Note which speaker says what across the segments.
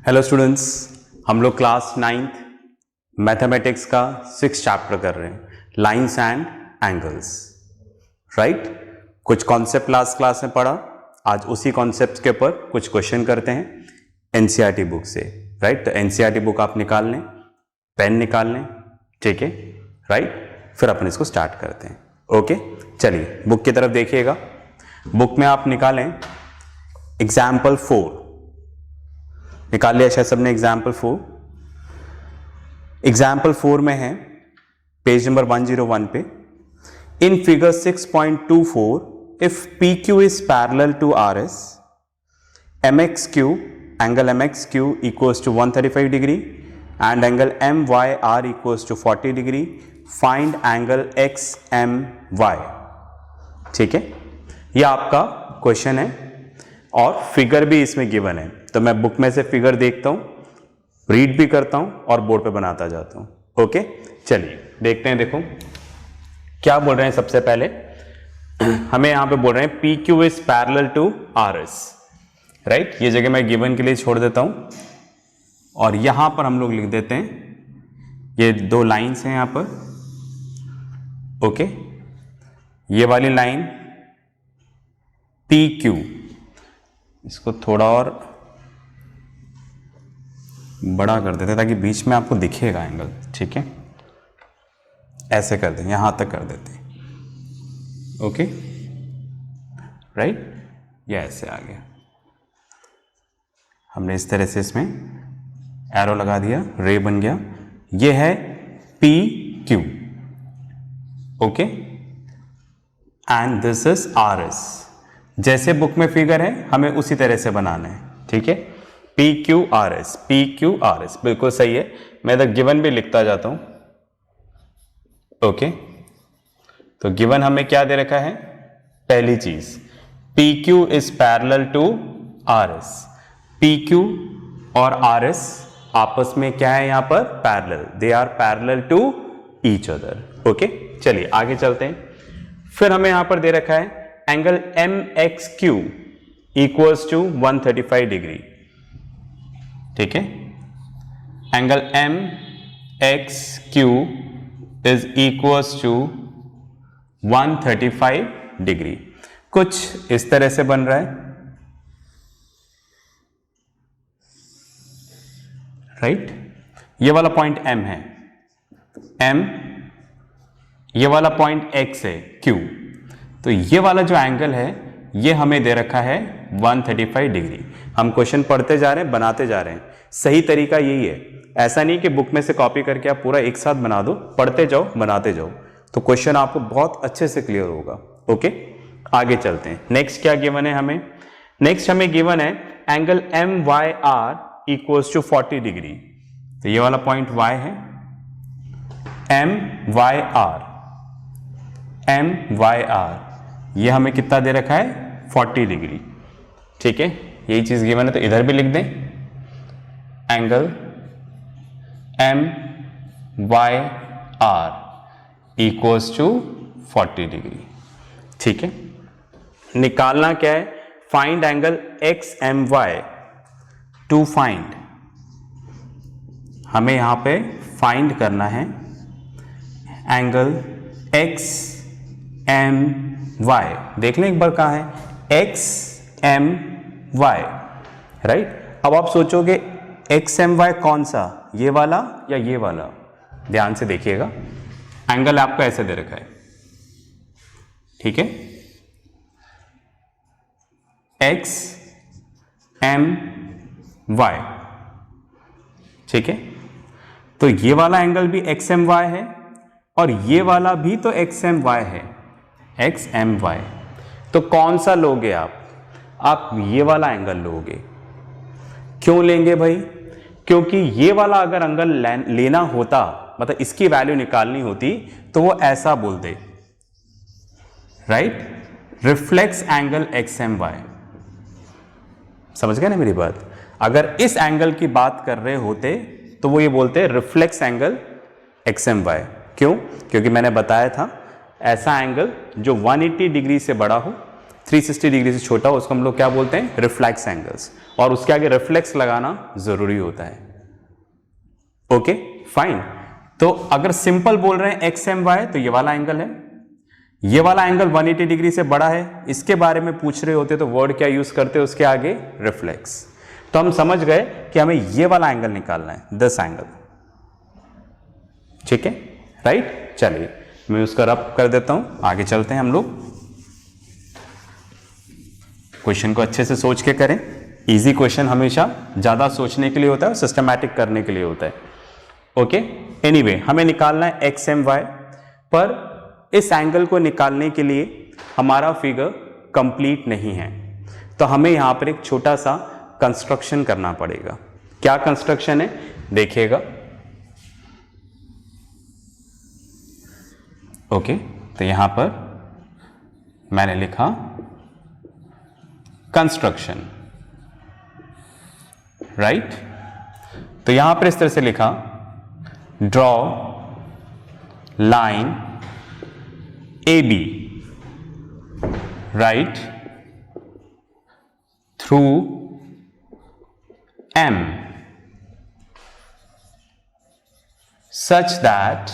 Speaker 1: Hello students, हम लोग class 9th mathematics का 6th चैप्टर कर रहे हैं, लाइंस एंड एंगल्स। राइट, कुछ कॉन्सेप्ट लास्ट क्लास में पढ़ा, आज उसी कॉन्सेप्ट के ऊपर कुछ क्वेश्चन करते हैं एनसीईआरटी बुक से। राइट, तो एनसीईआरटी बुक आप निकाल लें, पेन निकाल लें, ठीक है। राइट, फिर अपन इसको स्टार्ट करते हैं। ओके, चलिए बुक की तरफ देखिएगा। बुक में आप निकालें एग्जाम्पल 4, निकाल लिया शायद सबने एग्जाम्पल 4। एग्जाम्पल 4 में है पेज नंबर 101 पे, in figure 6.24 if P Q is parallel to R S, M X Q angle M X Q equals to 135 degree and angle M Y R equals to 40 degree, find angle X M Y. ठीक है, यह आपका question है और figure भी इसमें given है। तो मैं बुक में से फिगर देखता हूं, रीड भी करता हूं और बोर्ड पे बनाता जाता हूं। ओके, चलिए देखते हैं। देखो क्या बोल रहे हैं। सबसे पहले हमें यहां पे बोल रहे हैं P Q is parallel to R S. Right, ये जगह मैं गिवन के लिए छोड़ देता हूं और यहां पर हम लोग लिख देते हैं, ये दो लाइंस हैं यहां पर। ओके, ये वाली लाइन पी क्यू, इसको थोड़ा और बड़ा कर देते ताकि बीच में आपको दिखेगा एंगल। ठीक है, ऐसे कर दें, यहां तक कर देते हैं। ओके, राइट, ये ऐसे आ गया। हमने इस तरह से इसमें एरो लगा दिया, रे बन गया। ये है P Q. Okay, and this is R S. जैसे बुक में फिगर है हमें उसी तरह से बनाना है। ठीक है, P Q R S, P Q R S, बिल्कुल सही है। मैं तो गिवन भी लिखता जाता हूं। ओके, तो गिवन हमें क्या दे रखा है? पहली चीज, P Q is parallel to R S. P Q और आर एस आपस में क्या है यहां पर? Parallel, they are parallel to each other. Okay, चलिए आगे चलते हैं। फिर हमें यहां पर दे रखा है angle M X Q equals to 135 degree. ठीक है, angle M X Q is equals to 135 degree. कुछ इस तरह से बन रहा है। राइट, ये वाला पॉइंट एम है, एम, ये वाला पॉइंट एक्स है, क्यू। तो ये वाला जो एंगल है ये हमें दे रखा है 135 डिग्री। हम क्वेश्चन पढ़ते जा रहे हैं, बनाते जा रहे हैं। सही तरीका यही है, ऐसा नहीं कि बुक में से कॉपी करके आप पूरा एक साथ बना दो, पढ़ते जाओ बनाते जाओ, तो क्वेश्चन आपको बहुत अच्छे से क्लियर होगा। ओके, आगे चलते हैं। नेक्स्ट क्या गिवन है हमें? नेक्स्ट हमें गिवन है angle M Y R equals to 40 degree. तो ये वाला पॉइंट y है, M Y R, M Y R, ये हमें कितना दे रखा है? 40 डिग्री। ठीक है, यही चीज गिवन है तो इधर भी लिख दें, angle M Y R equals to 40 degree. ठीक है, निकालना क्या है? Find angle X M Y. To find, हमें यहां पे फाइंड करना है एंगल एक्स एम वाई। देख लें एक बार कहां है, एक्स एम वाई। राइट, अब आप सोचोगे एक्स एम वाई कौन सा, ये वाला या ये वाला? ध्यान से देखिएगा, एंगल आपको ऐसे दे रखा है। ठीक है, एक्स एम वाई। ठीक है, तो ये वाला एंगल भी एक्स एम वाई है और ये वाला भी तो एक्स एम वाई है, एक्स एम वाई। तो कौन सा लोगे आप? आप ये वाला एंगल लोगे। क्यों लेंगे भाई? क्योंकि ये वाला अगर एंगल लेना होता, मतलब इसकी वैल्यू निकालनी होती, तो वो ऐसा बोल दे, right, reflex angle X M Y. समझ गए ना मेरी बात? अगर इस एंगल की बात कर रहे होते तो वो ये बोलते reflex angle X M Y. क्यों? क्योंकि मैंने बताया था ऐसा एंगल जो 180 डिग्री से बड़ा हो, 360 डिग्री से छोटा हो, उसको हम लोग क्या बोलते हैं? Reflex angles. और उसके आगे रिफ्लेक्स लगाना जरूरी होता है। Okay fine. तो अगर सिंपल बोल रहे हैं एक्स एम वाई तो ये वाला एंगल है, ये वाला एंगल 180 डिग्री से बड़ा है, इसके बारे में पूछ रहे होते तो वर्ड क्या यूज करते उसके आगे, रिफ्लेक्स। तो हम समझ गए कि हमें ये वाला एंगल निकालना है, दिस एंगल। ठीक है, राइट। चलिए मैं उसका रब कर देता हूं, आगे चलते हैं हम लोग। क्वेश्चन को अच्छे से सोच के करें। इजी क्वेश्चन हमेशा ज्यादा सोचने के लिए होता है और सिस्टमैटिक करने के लिए होता है। ओके एनीवे, हमें निकालना है एक्स एम वाई, पर इस एंगल को निकालने के लिए हमारा फिगर कंप्लीट नहीं है, तो हमें यहां पर एक छोटा सा कंस्ट्रक्शन करना पड़ेगा। क्या कंस्ट्रक्शन है देखिएगा। ओके तो यहां पर मैंने लिखा कंस्ट्रक्शन, राइट। तो यहां पर इस तरह से लिखा, draw line A B, right, through M such that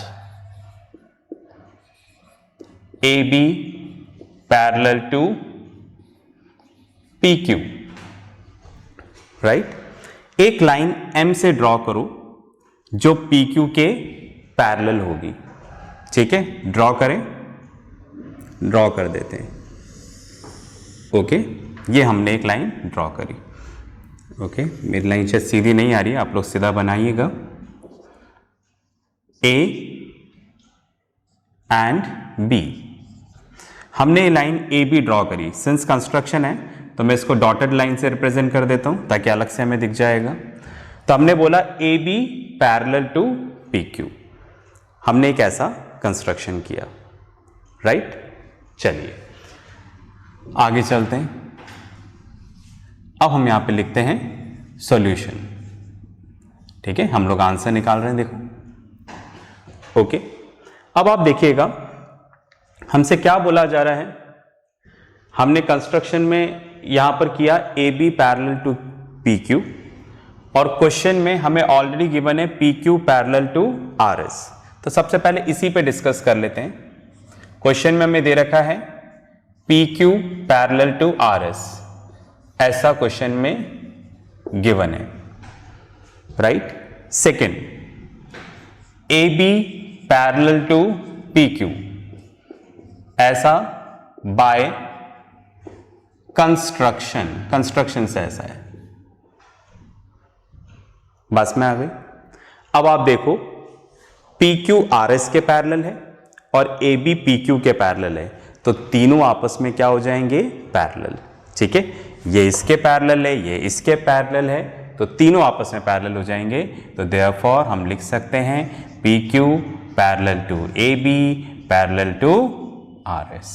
Speaker 1: AB parallel to PQ, राइट। एक लाइन M से ड्रॉ करो जो PQ के पैरेलल होगी। ठीक है, ड्रॉ करें, ड्रॉ कर देते हैं। ओके ये हमने एक लाइन ड्रॉ करी। ओके मेरी लाइन शायद सीधी नहीं आ रही है, आप लोग सीधा बनाइएगा। ए एंड बी, हमने लाइन ए बी ड्रॉ करी। सिंस कंस्ट्रक्शन है तो मैं इसको डॉटेड लाइन से रिप्रेजेंट कर देता हूं ताकि अलग से हमें दिख जाएगा। तो हमने बोला A B parallel to P Q, हमने एक ऐसा कंस्ट्रक्शन किया, राइट। चलिए आगे चलते हैं। अब हम यहां पे लिखते हैं सॉल्यूशन। ठीक है, हम लोग आंसर निकाल रहे हैं, देखो। ओके अब आप देखिएगा हमसे क्या बोला जा रहा है। हमने कंस्ट्रक्शन में यहां पर किया A B parallel to P Q, और क्वेश्चन में हमें ऑलरेडी गिवन है P Q parallel to R S. तो सबसे पहले इसी पे डिस्कस कर लेते हैं। क्वेश्चन में हमें दे रखा है P Q parallel to R S, ऐसा क्वेश्चन में गिवन है, right. Second, A B parallel to P Q, ऐसा बाय कंस्ट्रक्शन, कंस्ट्रक्शन से ऐसा है। बस में आ गई। अब आप देखो पी क्यू आर एस के पैरेलल है और ए बी पी क्यू के पैरेलल है, तो तीनों आपस में क्या हो जाएंगे, पैरेलल। ठीक है, ये इसके पैरेलल है, ये इसके पैरेलल है, तो तीनों आपस में पैरेलल हो जाएंगे। तो देयरफॉर हम लिख सकते हैं P Q parallel to A B parallel to R S.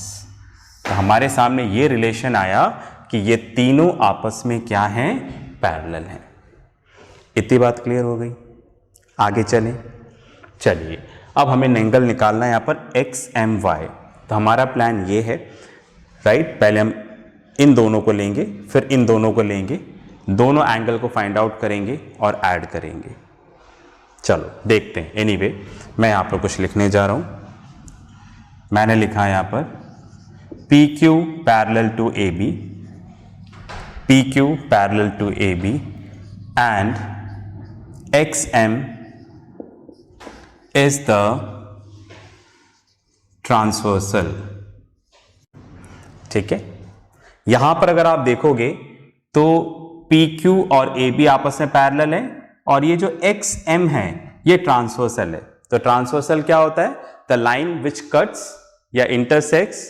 Speaker 1: तो हमारे सामने ये रिलेशन आया कि ये तीनों आपस में क्या हैं, पैरेलल हैं। इतनी बात क्लियर हो गई। आगे चलें। चलिए अब हमें एंगल निकालना है यहाँ पर एक्स एम वाई। तो हमारा प्लान ये है, राइट, पहले हम इन दोनों को लेंगे, फिर इन दोनों को लेंगे, दोनों एंगल को फाइंड आउट करेंगे और ऐड करेंगे। चलो देखते हैं। एनीवे मैं यहाँ पर कुछ लिखने जा रहा हूँ। मैंने लिखा है यहाँ पर P Q parallel to A B, P Q parallel to A B and X M is the transversal. ठीक है, यहां पर अगर आप देखोगे तो पी क्यू और ए बी आपस में पैरेलल है, और ये जो एक्स एम है ये ट्रांसवर्सल है। तो ट्रांसवर्सल क्या होता है, द लाइन विच कट्स या इंटरसेक्ट्स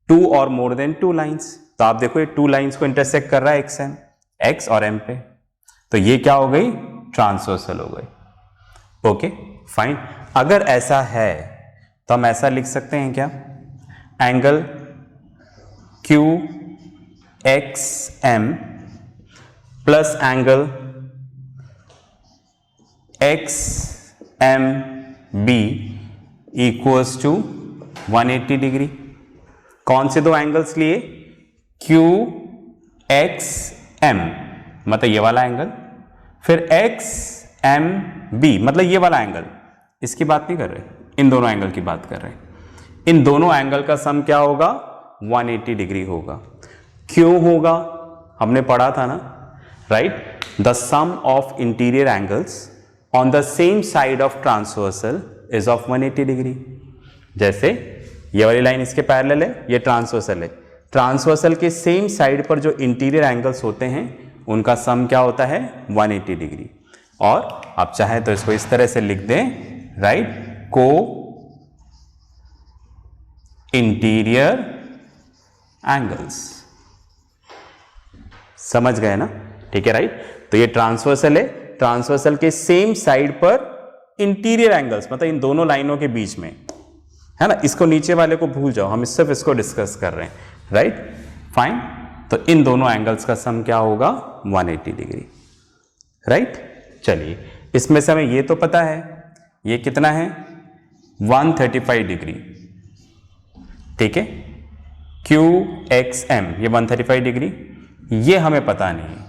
Speaker 1: टू और मोर देन टू लाइंस। तो आप देखो ये टू लाइंस को इंटरसेक्ट कर रहा है एक्स एम, एक्स और एम पे, तो ये क्या हो गई, ट्रांसवर्सल हो गई। Okay fine. अगर ऐसा है तो हम ऐसा लिख सकते हैं क्या, angle Q X M plus angle X M B equals to 180 degree. कौन से दो एंगल्स लिए, क्यू एक्स एम मतलब ये वाला एंगल, फिर एक्स एम बी मतलब ये वाला एंगल, इसकी बात नहीं कर रहे, इन दोनों एंगल की बात कर रहे हैं। इन दोनों एंगल का सम क्या होगा? 180 डिग्री होगा। क्यों होगा? हमने पढ़ा था ना, right? The sum of interior angles on the same side of transversal is of 180 degree. जैसे ये वाली लाइन इसके पैरेलल है, ये ट्रांसवर्सल है, ट्रांसवर्सल के सेम साइड पर जो इंटीरियर एंगल्स होते हैं उनका सम क्या होता है? 180 डिग्री। और आप चाहे तो इसको इस तरह से लिख दें, राइट? को इंटीरियर एंगल्स, समझ गए ना? ठीक है, राइट? तो ये ट्रांसवर्सल है, ट्रांसवर्सल के सेम साइड पर इंटीरियर एंगल्स मतलब इन दोनों लाइनों के बीच में, है ना? इसको नीचे वाले को भूल जाओ, हम सिर्फ इसको डिस्कस कर रहे हैं, राइट? फाइन। तो इन दोनों एंगल्स का सम क्या होगा? 180 डिग्री, राइट? चलिए, इसमें से हमें ये तो पता है, ये कितना है? 135 डिग्री, ठीक है? क्यू एक्स एम ये 135 डिग्री, ये हमें पता नहीं है।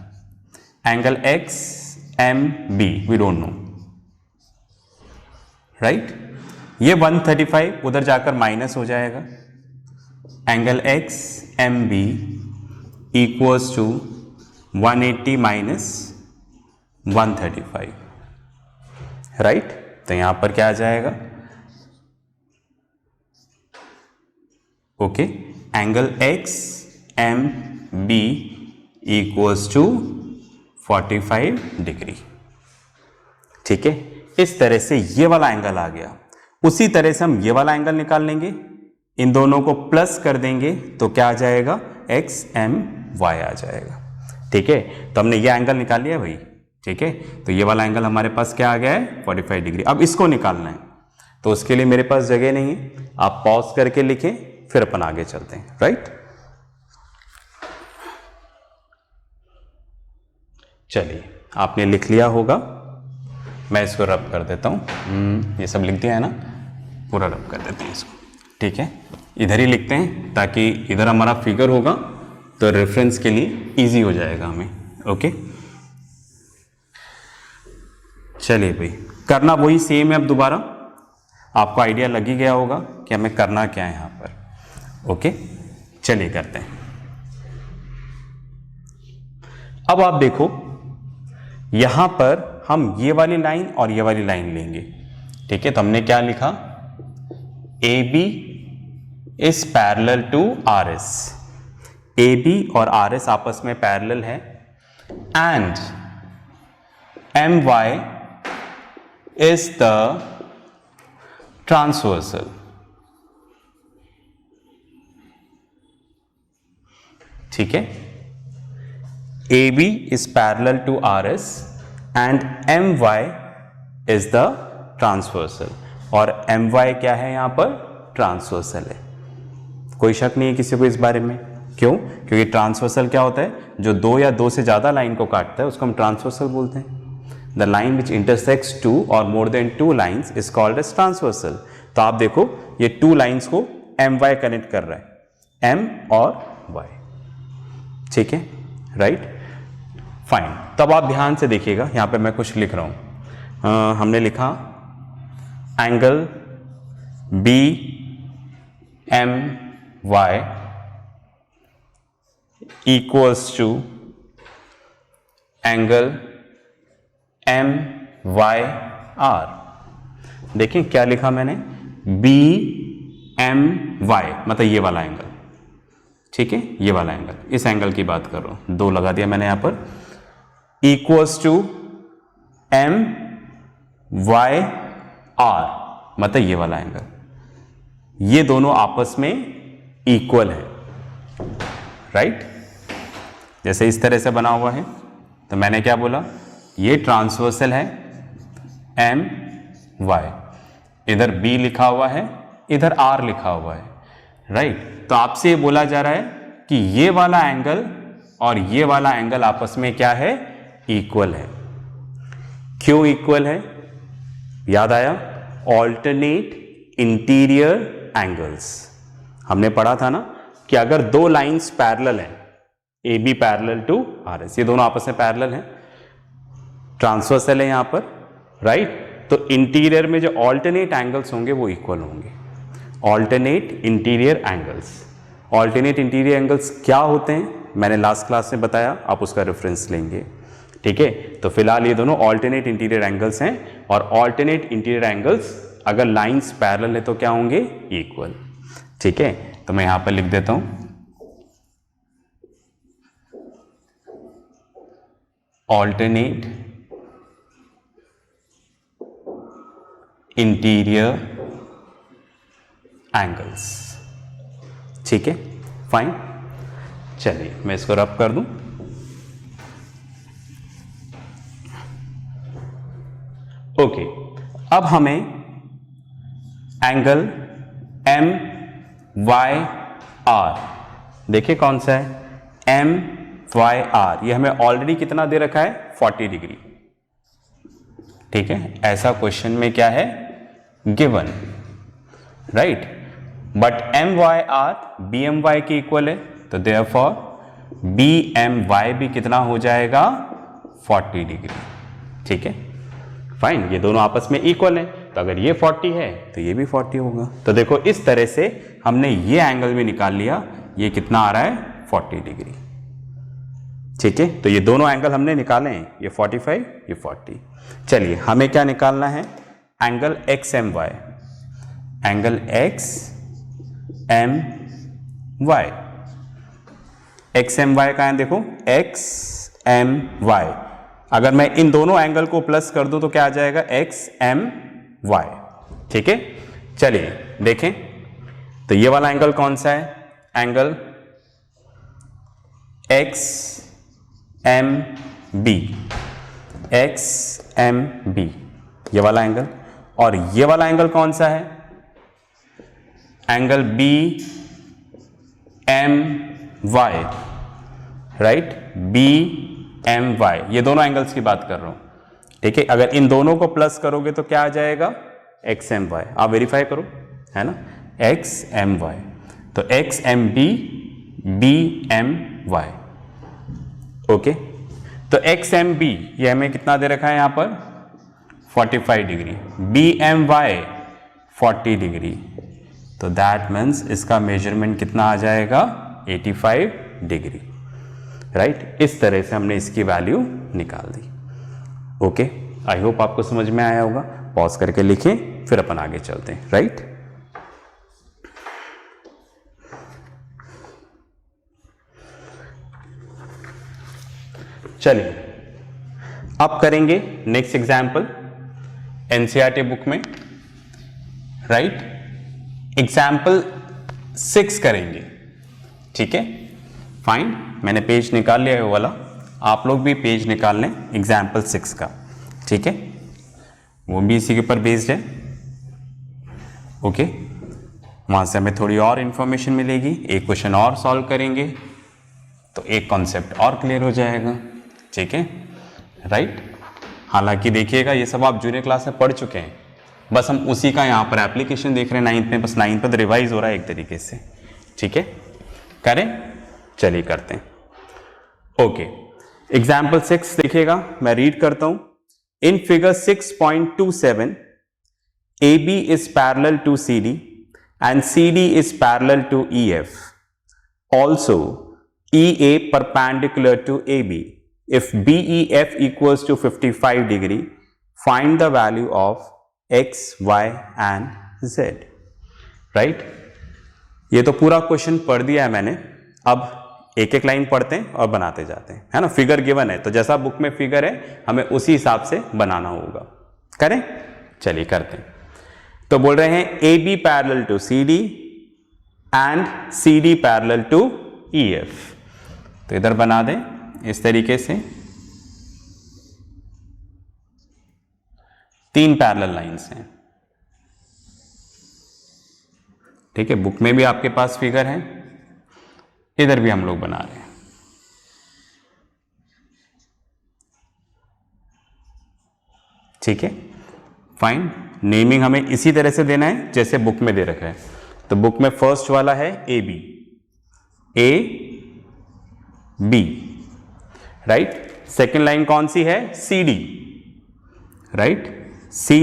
Speaker 1: Angle X M B we don't know, right? ये 135 उधर जाकर माइनस हो जाएगा। Angle X M B equals to 180 minus 135, right? तो यहां पर क्या आ जाएगा? Okay, angle X M B equals to 45 degree, ठीक है? इस तरह से ये वाला एंगल आ गया। उसी तरह से हम ये वाला एंगल निकाल लेंगे, इन दोनों को प्लस कर देंगे तो क्या आ जाएगा? एक्स एम वाई आ जाएगा, ठीक है? तो हमने ये एंगल निकाल लिया भाई, ठीक है? तो ये वाला एंगल हमारे पास क्या आ गया है? 45 डिग्री। अब इसको निकालना है, तो उसके लिए मेरे पास जगह नहीं है, आप पॉज करके लिखें, फिर अपन आगे चलते हैं, राइट? चलिए, आपने लिख लिया होगा, मैं इसको रब कर देता हूँ। ये सब लिख दिया है ना, पूरा रब कर देते हैं इसको, ठीक है? इधर ही लिखते हैं ताकि इधर हमारा फिगर होगा तो रेफरेंस के लिए इजी हो जाएगा हमें, ओके? चलिए भाई, करना वही सेम है। अब दोबारा आपको आइडिया लग ही गया होगा कि हमें करना क्या है यहाँ पर, ओके? चलिए करते हैं। अब आप देखो, यहां पर हम ये वाली लाइन और ये वाली लाइन लेंगे, ठीक है? तो हमने क्या लिखा? A B is parallel to R S, A B और आर एस आपस में पैरेलल है, and M Y is the transversal, ठीक है? A B is parallel to R S and M Y is the transversal, और M Y क्या है? यहां पर ट्रांसवर्सल है। कोई शक नहीं है किसी को इस बारे में। क्यों? क्योंकि ट्रांसवर्सल क्या होता है? जो दो या दो से ज्यादा लाइन को काटता है उसको हम ट्रांसवर्सल बोलते हैं। The line which intersects two और more than two lines is called as transversal. तो आप देखो, ये टू लाइन्स को एम वाई कनेक्ट कर रहा है, एम और वाई, ठीक है? Right, fine. तब आप ध्यान से देखिएगा, यहां पे मैं कुछ लिख रहा हूं। हमने लिखा angle B M Y equals to angle M Y R. देखिए क्या लिखा मैंने? बी एम वाई मतलब ये वाला एंगल, ठीक है? ये वाला एंगल, इस एंगल की बात कर रहा हूं, दो लगा दिया मैंने यहां पर, equals to M Y R मतलब ये वाला एंगल। ये दोनों आपस में इक्वल है, राइट? जैसे इस तरह से बना हुआ है, तो मैंने क्या बोला? ये ट्रांसवर्सल है एम वाई, इधर बी लिखा हुआ है, इधर आर लिखा हुआ है, राइट? तो आपसे ये बोला जा रहा है कि ये वाला एंगल और ये वाला एंगल आपस में क्या है? इक्वल है। क्यों इक्वल है? याद आया? Alternate interior angles. हमने पढ़ा था ना कि अगर दो लाइंस पैरेलल हैं, A B parallel to R S, ये दोनों आपस में पैरेलल हैं, ट्रांसवर्सल है यहां पर, राइट। तो इंटीरियर में जो ऑल्टरनेट एंगल्स होंगे वो इक्वल होंगे, alternate interior angles. Alternate interior angles क्या होते हैं मैंने लास्ट क्लास में बताया, आप उसका रेफरेंस लेंगे, ठीक है। तो फिलहाल ये दोनों ऑल्टरनेट इंटीरियर एंगल्स हैं, और ऑल्टरनेट इंटीरियर एंगल्स अगर लाइंस पैरेलल है तो क्या होंगे, इक्वल, ठीक है। तो मैं यहां पर लिख देता हूं ऑल्टरनेट इंटीरियर एंगल्स, ठीक है, फाइन। चलिए मैं इसको रब कर दूं। ओके, अब हमें एंगल एम वाई आर, देखिए कौन सा है, एम वाई आर, ये हमें ऑलरेडी कितना दे रखा है, 40 डिग्री, ठीक है। ऐसा क्वेश्चन में क्या है, given, right. But M Y R B M Y के इक्वल है, तो देयरफॉर बी एम वाई भी कितना हो जाएगा, 40 डिग्री, ठीक है, फाइन। ये दोनों आपस में इक्वल है, तो अगर ये 40 है तो ये भी 40 होगा। तो देखो इस तरह से हमने ये एंगल भी निकाल लिया, ये कितना आ रहा है, 40 डिग्री, ठीक है। तो ये दोनों एंगल हमने निकाले हैं, ये 45, ये 40। चलिए हमें क्या निकालना है, angle X M Y, angle X M Y, X M Y का है, देखो एक्स एम वाई, अगर मैं इन दोनों एंगल को प्लस कर दूं तो क्या आ जाएगा, एक्स एम वाई, ठीक है। चलिए देखें, तो ये वाला एंगल कौन सा है, angle X M B, X M B, ये वाला एंगल, और ये वाला एंगल कौन सा है, angle B M Y, right, B M Y, ये दोनों एंगल्स की बात कर रहा हूं, ठीक है। अगर इन दोनों को प्लस करोगे तो क्या आ जाएगा, एक्स एम वाई, आप वेरीफाई करो, है ना, एक्स एम वाई, तो X M B, B M Y, okay. तो एक्स एम बी ये हमें कितना दे रखा है यहां पर, 45 degree, B M Y 40 degree, तो दैट मीन्स इसका मेजरमेंट कितना आ जाएगा, 85 डिग्री, राइट। इस तरह से हमने इसकी वैल्यू निकाल दी, ओके। आई होप आपको समझ में आया होगा, पॉज करके लिखें फिर अपन आगे चलते हैं, राइट। चलिए अब करेंगे नेक्स्ट एग्जाम्पल एनसीईआरटी बुक में, राइट। एग्जाम्पल 6 करेंगे, ठीक है, फाइन। मैंने पेज निकाल लिया है वो वाला, आप लोग भी पेज निकाल लें एग्जाम्पल 6 का, ठीक है, वो भी इसी के ऊपर बेस्ड है, ओके। वहां से हमें थोड़ी और इंफॉर्मेशन मिलेगी, एक क्वेश्चन और सॉल्व करेंगे तो एक कॉन्सेप्ट और क्लियर हो जाएगा, ठीक है, राइट। हालांकि देखिएगा ये सब आप जूनियर क्लास में पढ़ चुके हैं, बस हम उसी का यहाँ पर एप्लीकेशन देख रहे हैं 9th में, बस 9th पर रिवाइज हो रहा है एक तरीके से, ठीक है, करें, चलिए करते हैं। ओके, एग्जाम्पल 6 देखिएगा, मैं रीड करता हूं। In figure 6.27 AB is parallel to CD and CD is parallel to EF. Also, EA perpendicular to AB. If BEF equals to 55 degree, find the value of X, Y and Z. Right? ये तो पूरा question पढ़ दिया है मैंने, अब एक एक लाइन पढ़ते हैं और बनाते जाते हैं, है ना। फिगर गिवन है तो जैसा बुक में फिगर है हमें उसी हिसाब से बनाना होगा, करें, चलिए करते हैं। तो बोल रहे हैं A B parallel to C D and C D parallel to E F, तो इधर बना दें इस तरीके से 3 पैरेलल लाइंस हैं, ठीक है। बुक में भी आपके पास फिगर है, इधर भी हम लोग बना रहे हैं, ठीक है, फाइन। नेमिंग हमें इसी तरह से देना है जैसे बुक में दे रखा है। तो बुक में फर्स्ट वाला है A B, A B, right. Second line कौन सी है? C D, right, C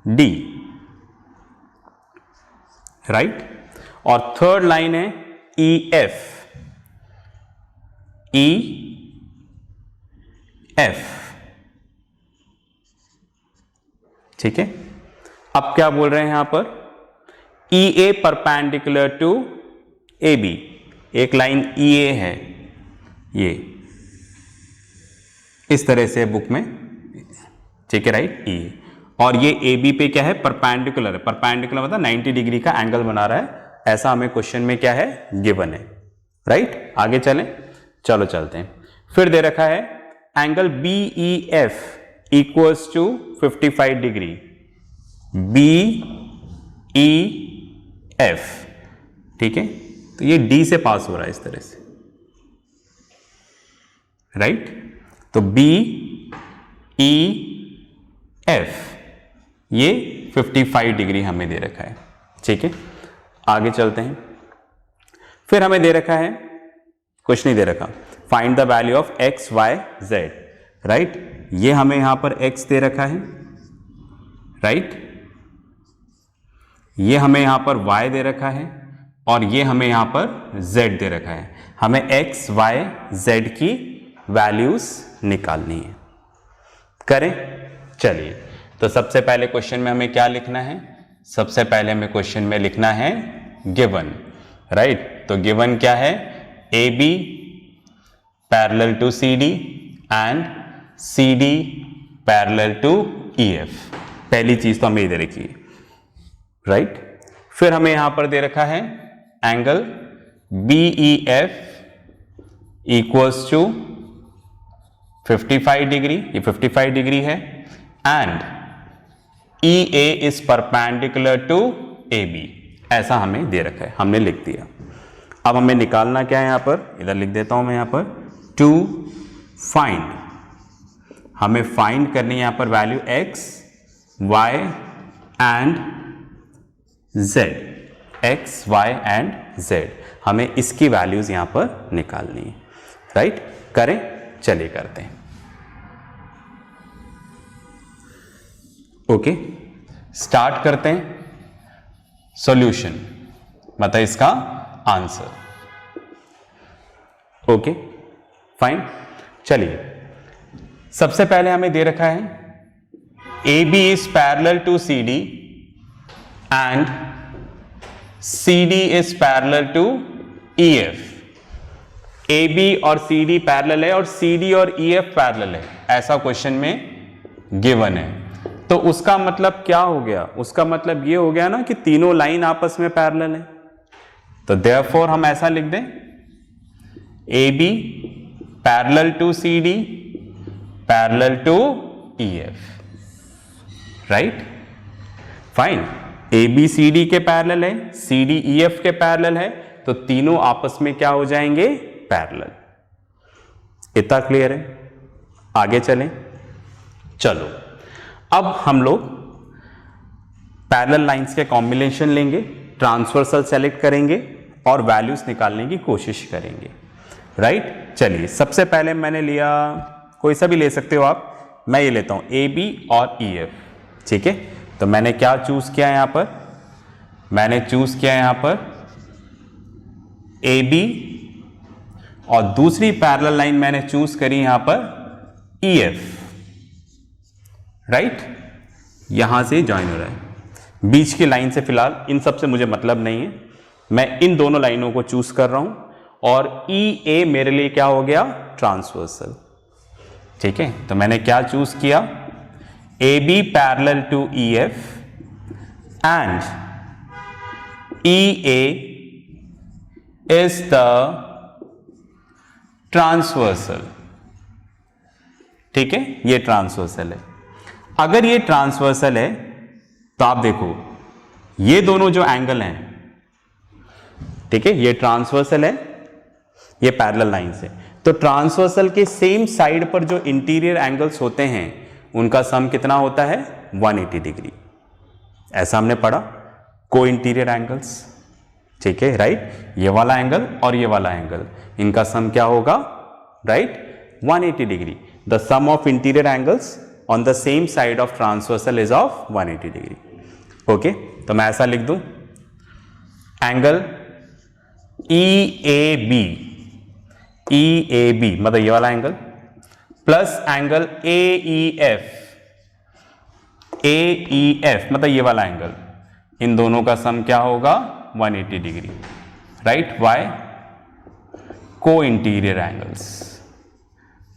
Speaker 1: D, right. और थर्ड लाइन है ई एफ, ई एफ, ठीक है। अब क्या बोल रहे हैं यहां पर? ई ए परपेंडिकुलर टू ए बी, एक लाइन ई ए है, ये इस तरह से बुक में, ठीक है, राइट, ई। और ये ए बी पे क्या है? परपेंडिकुलर है। परपेंडिकुलर मतलब 90 डिग्री का एंगल बना रहा है, ऐसा हमें क्वेश्चन में क्या है? गिवन है, राइट। आगे चलें, चलो चलते हैं। फिर दे रखा है angle B E F equals to 55 degree, B E F, ठीक है। तो ये डी से पास हो रहा है इस तरह से, राइट। तो बी ई एफ ये 55 डिग्री हमें दे रखा है, ठीक है। आगे चलते हैं। फिर हमें दे रखा है, कुछ नहीं दे रखा, find the value of x y z, right. ये हमें यहां पर एक्स दे रखा है, राइट। ये हमें यहां पर y दे रखा है और ये हमें यहां पर z दे रखा है। हमें x, y, z की वैल्यूज निकालनी है। करें, चलिए। तो सबसे पहले क्वेश्चन में हमें क्या लिखना है? सबसे पहले हमें क्वेश्चन में लिखना है गिवन, राइट। तो गिवन क्या है? A B parallel to C D and C D parallel to E F. पहली चीज तो हमें ये दे रखी है, राइट। फिर हमें यहां पर दे रखा है angle B E F equals to 55 degree, ये 55 डिग्री है, and E A is perpendicular to A B, ऐसा हमें दे रखा है, हमने लिख दिया। अब हमें निकालना क्या है? यहां पर इधर लिख देता हूं मैं, यहां पर टू फाइंड, हमें फाइंड करनी है यहां पर value x, y and z, x, y and z, हमें इसकी वैल्यूज यहां पर निकालनी है, राइट। करें, चलिए करते हैं। ओके, स्टार्ट करते हैं। सॉल्यूशन मतलब इसका आंसर। ओके फाइन, चलिए। सबसे पहले हमें दे रखा है A B is parallel to C D and CD is parallel to EF। AB और CD पैरेलल है और CD और EF पैरेलल है, ऐसा क्वेश्चन में गिवन है। तो उसका मतलब क्या हो गया? उसका मतलब ये हो गया ना कि तीनों लाइन आपस में पैरेलल है। तो therefore हम ऐसा लिख दें AB parallel to CD parallel to EF, right, fine. A B C D के पैरेलल है, सी डी ई एफ के पैरेलल है, तो तीनों आपस में क्या हो जाएंगे? पैरेलल। इतना क्लियर है? आगे चलें, चलो। अब हम लोग पैरेलल लाइंस के कॉम्बिनेशन लेंगे, ट्रांसवर्सल सेलेक्ट करेंगे और वैल्यूज निकालने की कोशिश करेंगे, राइट। चलिए, सबसे पहले मैंने लिया, कोई सा भी ले सकते हो आप, मैं ये लेता हूं ए बी और ई एफ, ठीक है। तो मैंने क्या चूज किया यहां पर? मैंने चूज किया यहां पर ए बी और दूसरी पैरेलल लाइन मैंने चूज करी यहां पर ई एफ, राइट। यहां से ज्वाइन हो रहा है, बीच की लाइन से फिलहाल इन सब से मुझे मतलब नहीं है, मैं इन दोनों लाइनों को चूज कर रहा हूं और ई ए मेरे लिए क्या हो गया? ट्रांसवर्सल, ठीक है। तो मैंने क्या चूज किया? AB parallel to EF and EA is the transversal, ठीक है, ये ट्रांसवर्सल है। अगर ये ट्रांसवर्सल है तो आप देखो ये दोनों जो एंगल हैं, ठीक है, ये ट्रांसवर्सल है, ये पैरेलल लाइन से, तो ट्रांसवर्सल के सेम साइड पर जो इंटीरियर एंगल्स होते हैं उनका सम कितना होता है? 180 डिग्री, ऐसा हमने पढ़ा, को इंटीरियर एंगल्स, ठीक है, राइट। ये वाला एंगल और ये वाला एंगल, इनका सम क्या होगा, right, 180 degree. The sum of interior angles on the same side of transversal is of 180 degree. Okay, तो मैं ऐसा लिख दूं, एंगल EAB, EAB मतलब ये वाला angle, plus angle AEF, AEF मतलब ये वाला एंगल, इन दोनों का सम क्या होगा, 180 डिग्री, राइट। वाई, को इंटीरियर एंगल्स,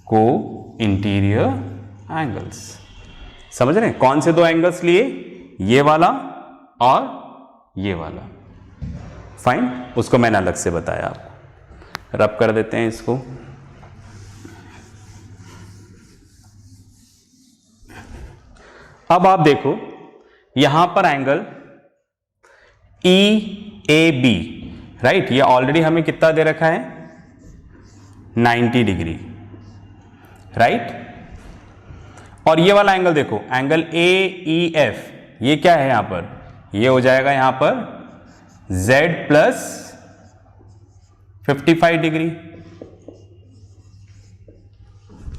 Speaker 1: को इंटीरियर एंगल्स। समझ रहे हैं, कौन से दो एंगल्स लिए, ये वाला और ये वाला। फाइन, उसको मैंने अलग से बताया आपको। रब कर देते हैं इसको। अब आप देखो यहां पर एंगल EAB, राइट, ये ऑलरेडी हमें कितना दे रखा है, 90 डिग्री, राइट। और ये वाला एंगल देखो, एंगल AEF, ये क्या है यहां पर, ये हो जाएगा यहां पर Z प्लस 55 डिग्री,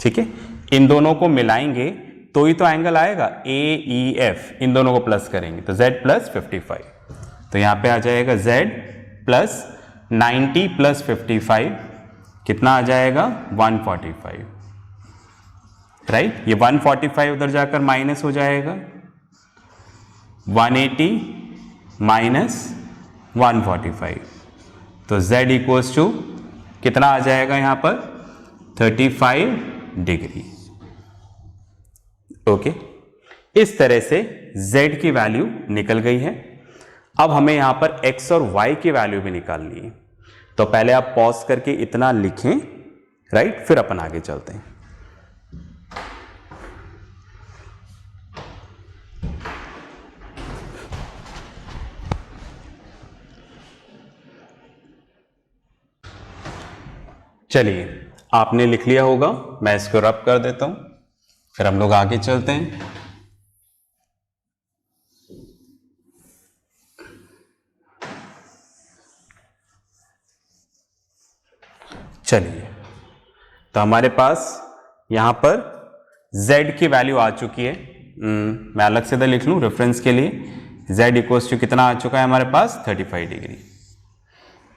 Speaker 1: ठीक है। इन दोनों को मिलाएंगे तो ही तो एंगल आएगा AEF, इन दोनों को प्लस करेंगे तो Z प्लस 55, तो यहां पे आ जाएगा Z प्लस 90 प्लस 55, कितना आ जाएगा, 145, राइट। ये 145 उधर जाकर माइनस हो जाएगा, 180 माइनस 145, तो Z इक्वल्स टू कितना आ जाएगा यहां पर, 35 डिग्री। ओके, इस तरह से Z की वैल्यू निकल गई है। अब हमें यहां पर X और Y की वैल्यू भी निकालनी है, तो पहले आप पॉज करके इतना लिखें, राइट, फिर अपन आगे चलते हैं। चलिए, आपने लिख लिया होगा, मैं इसको रब कर देता हूं, फिर हम लोग आगे चलते हैं। चलिए, तो हमारे पास यहां पर Z की वैल्यू आ चुकी है। मैं अलग से लिख लूं रेफरेंस के लिए, Z इक्वल्स टू कितना आ चुका है हमारे पास, 35 डिग्री,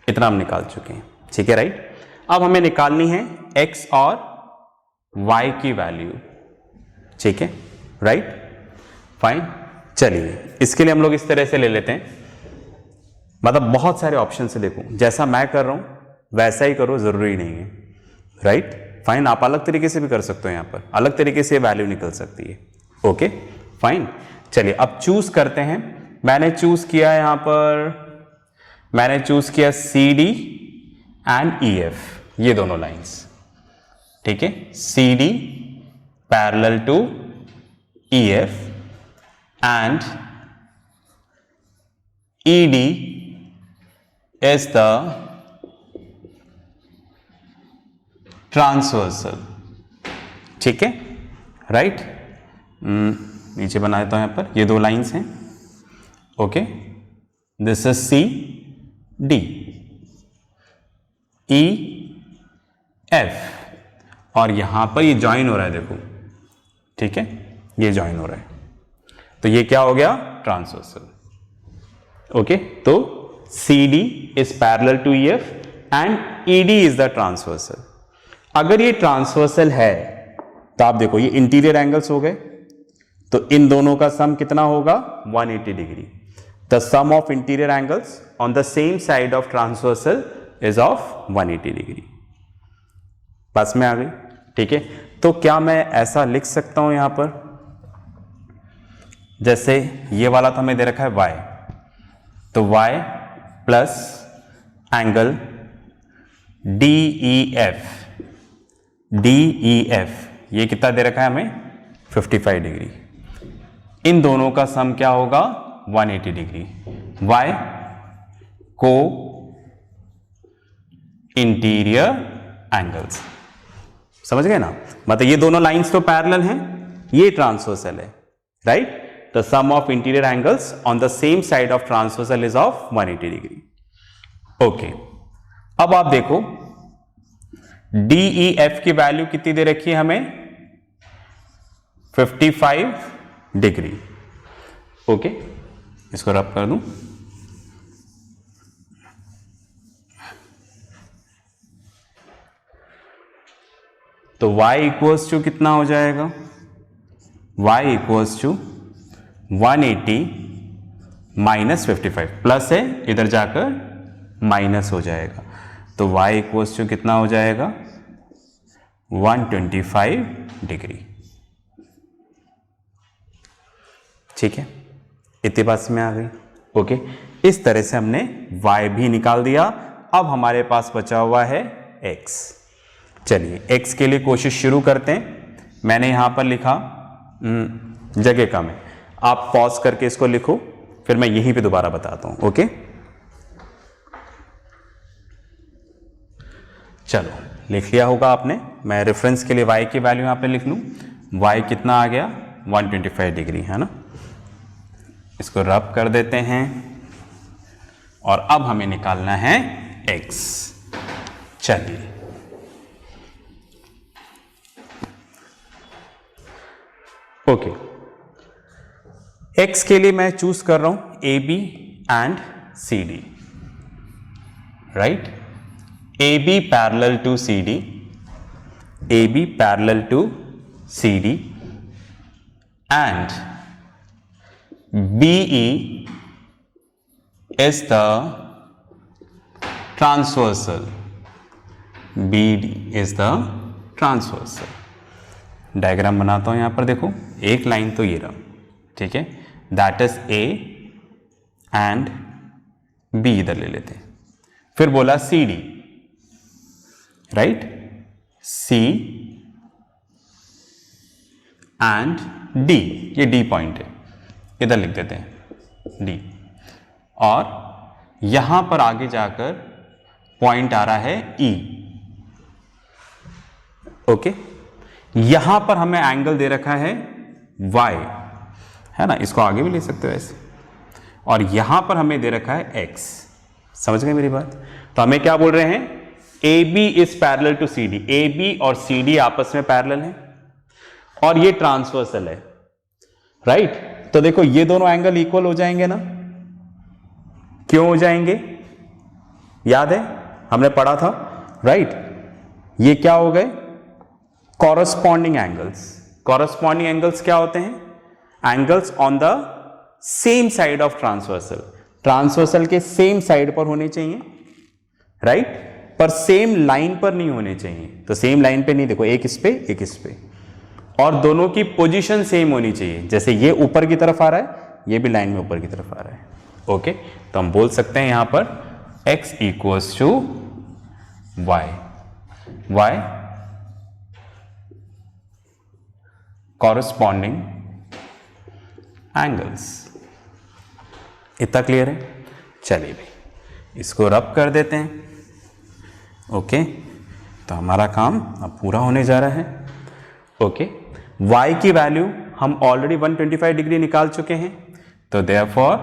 Speaker 1: इतना हम निकाल चुके हैं, ठीक है, राइट। अब हमें निकालनी है X और Y की वैल्यू, ठीक है, राइट, फाइन। चलिए, इसके लिए हम लोग इस तरह से ले लेते हैं, मतलब बहुत सारे ऑप्शन से देखो, जैसा मैं कर रहा हूं वैसा ही करो, जरूरी नहीं है, राइट, फाइन। आप अलग तरीके से भी कर सकते हो, यहां पर अलग तरीके से वैल्यू निकल सकती है। Okay, fine. चलिए, अब चूज करते हैं। मैंने चूज किया यहां पर, मैंने चूज किया CD एंड EF, ये दोनों लाइंस, ठीक है। CD parallel to EF and ED is the transversal, ठीक है, राइट। नीचे बना देता हूं यहां पर, ये दो लाइंस हैं, okay. This is CD, EF, और यहां पर ये ज्वाइन हो रहा है, देखो, ठीक है, ये ज्वाइन हो रहा है, तो ये क्या हो गया, ट्रांसवर्सल। ओके, तो CD is parallel to EF and ED is the transversal। अगर ये ट्रांसवर्सल है तो आप देखो ये इंटीरियर एंगल्स हो गए, तो इन दोनों का सम कितना होगा, 180 degree. The sum of interior angles on the same side of transversal is of 180 degree. बस में आ गई, ठीक है। तो क्या मैं ऐसा लिख सकता हूं यहां पर, जैसे ये वाला तो हमें दे रखा है Y, तो Y प्लस एंगल DEF, ये कितना दे रखा है हमें, 55 डिग्री। इन दोनों का सम क्या होगा, 180 डिग्री। Y को इंटीरियर एंगल्स, समझ गए ना, मतलब ये दोनों लाइंस तो पैरेलल हैं, ये ट्रांसवर्सल है, right. The sum of interior angles on the same side of transversal is of 180 degree. Okay, अब आप देखो DEF की वैल्यू कितनी दे रखी है हमें, 55 डिग्री। ओके, इसको रब कर दूं, तो y इक्वल्स टू कितना हो जाएगा, y equals to 180 minus 55, plus है इधर जाकर माइनस हो जाएगा, तो y इक्वल्स टू कितना हो जाएगा 125 डिग्री। ठीक है, इतनी बात में आ गई। ओके, इस तरह से हमने y भी निकाल दिया। अब हमारे पास बचा हुआ है x। चलिए x के लिए कोशिश शुरू करते हैं। मैंने यहां पर लिखा जगह कम है, आप पॉज करके इसको लिखो, फिर मैं यहीं पे दोबारा बताता हूं। ओके, चलो लिख लिया होगा आपने। मैं रेफरेंस के लिए y की वैल्यू यहां पे लिख लूं, y कितना आ गया 125 डिग्री, है ना। इसको रब कर देते हैं और अब हमें निकालना है x। चलिए ओके, x के लिए मैं चूज कर रहा हूं AB and CD, right. AB parallel to CD, AB parallel to CD and BE is the transversal, BD is the transversal। Diagram बनाता हूं यहां पर, देखो एक लाइन तो ये रहा, ठीक है, that is A and B इधर ले लेते हैं। फिर बोला CD, right, C and D, ये D पॉइंट है, इधर लिख देते हैं D, और यहां पर आगे जाकर पॉइंट आ रहा है E। ओके, यहां पर हमें एंगल दे रखा है Y, है ना, इसको आगे भी ले सकते हो ऐसे, और यहां पर हमें दे रखा है X। समझ गए मेरी बात। तो हमें क्या बोल रहे हैं, AB is parallel to CD, AB और CD आपस में पैरेलल है और ये ट्रांसवर्सल है, राइट। तो देखो ये दोनों एंगल इक्वल हो जाएंगे ना, क्यों हो जाएंगे, याद है हमने पढ़ा था, राइट। ये क्या हो गए, कॉरस्पॉन्डिंग एंगल्स। कॉरस्पॉन्डिंग एंगल्स क्या होते हैं, angles on the same side of transversal, transversal के सेम साइड पर होने चाहिए, राइट, पर सेम लाइन पर नहीं होने चाहिए। तो सेम लाइन पे नहीं, देखो एक इस पे एक इस पे, और दोनों की पोजीशन सेम होनी चाहिए। जैसे ये ऊपर की तरफ आ रहा है, ये भी लाइन में ऊपर की तरफ आ रहा है। ओके, तो हम बोल सकते हैं यहां पर x equals to y, y corresponding angles. इतना क्लियर है। चलिए भाई इसको रब कर देते हैं। ओके, तो हमारा काम अब पूरा होने जा रहा है। ओके, y की वैल्यू हम ऑलरेडी 125 डिग्री निकाल चुके हैं, तो देयरफॉर,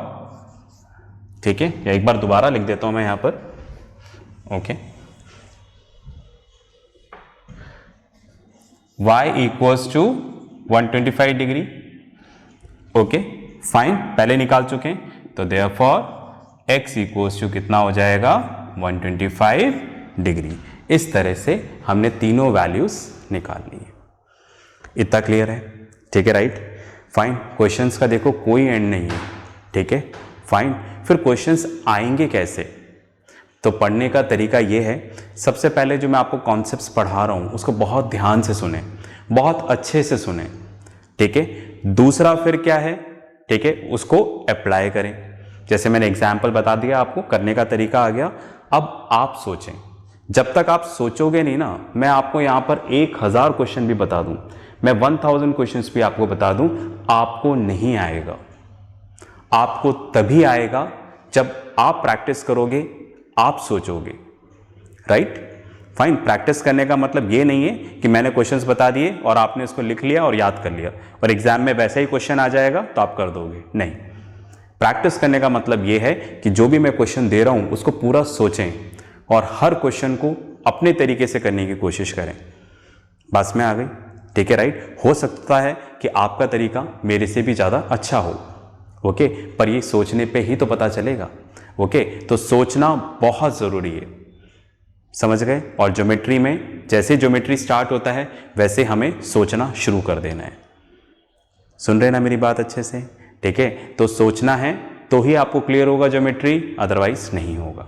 Speaker 1: ठीक है, या एक बार दोबारा लिख देता हूं मैं यहां पर। Okay, y equals to 125 degree. Okay fine, पहले निकाल चुके हैं, तो देयरफॉर x इक्वल्स टू कितना हो जाएगा 125 डिग्री। इस तरह से हमने तीनों वैल्यूज निकाल ली। इतना क्लियर है, ठीक है, राइट, फाइन। क्वेश्चंस का देखो कोई एंड नहीं है, ठीक है, फाइन। फिर क्वेश्चंस आएंगे कैसे, तो पढ़ने का तरीका ये है, सबसे पहले जो मैं आपको कॉन्सेप्ट्स पढ़ा रहा हूं उसको बहुत ध्यान से सुने, बहुत अच्छे से सुने, ठीक है। दूसरा फिर क्या है, ठीक है, उसको अप्लाई करें। जैसे मैंने एग्जाम्पल बता दिया, आपको करने का तरीका आ गया। अब आप सोचें, जब तक आप सोचोगे नहीं ना, मैं आपको यहां पर 1000 क्वेश्चन भी बता दूं, मैं 1000 क्वेश्चंस भी आपको बता दूं, आपको नहीं आएगा। आपको तभी आएगा जब आप प्रैक्टिस करोगे, आप सोचोगे, राइट, फाइन। प्रैक्टिस करने का मतलब ये नहीं है कि मैंने क्वेश्चंस बता दिए और आपने इसको लिख लिया और याद कर लिया और एग्जाम में वैसा ही क्वेश्चन आ जाएगा तो आप कर दोगे, नहीं। प्रैक्टिस करने का मतलब यह है कि जो भी मैं क्वेश्चन दे रहा हूं उसको पूरा सोचें और हर क्वेश्चन को अपने तरीके से करने की कोशिश करें। बस में आ गई, ठीक है, राइट। हो सकता है कि आपका तरीका मेरे से भी ज़्यादा अच्छा हो, ओके, पर ये सोचने पे ही तो पता चलेगा, ओके। तो सोचना बहुत ज़रूरी है, समझ गए। और ज्योमेट्री में जैसे ज्योमेट्री स्टार्ट होता है वैसे हमें सोचना शुरू कर देना है। सुन रहे ना मेरी बात अच्छे से, ठीक है। तो सोचना है तो ही आपको क्लियर होगा ज्योमेट्री, अदरवाइज नहीं होगा,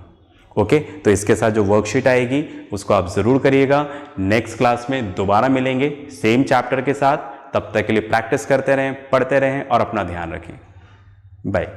Speaker 1: ओके। तो इसके साथ जो वर्कशीट आएगी उसको आप ज़रूर करिएगा। नेक्स्ट क्लास में दोबारा मिलेंगे सेम चैप्टर के साथ। तब तक के लिए प्रैक्टिस करते रहें, पढ़ते रहें और अपना ध्यान रखें। बाय।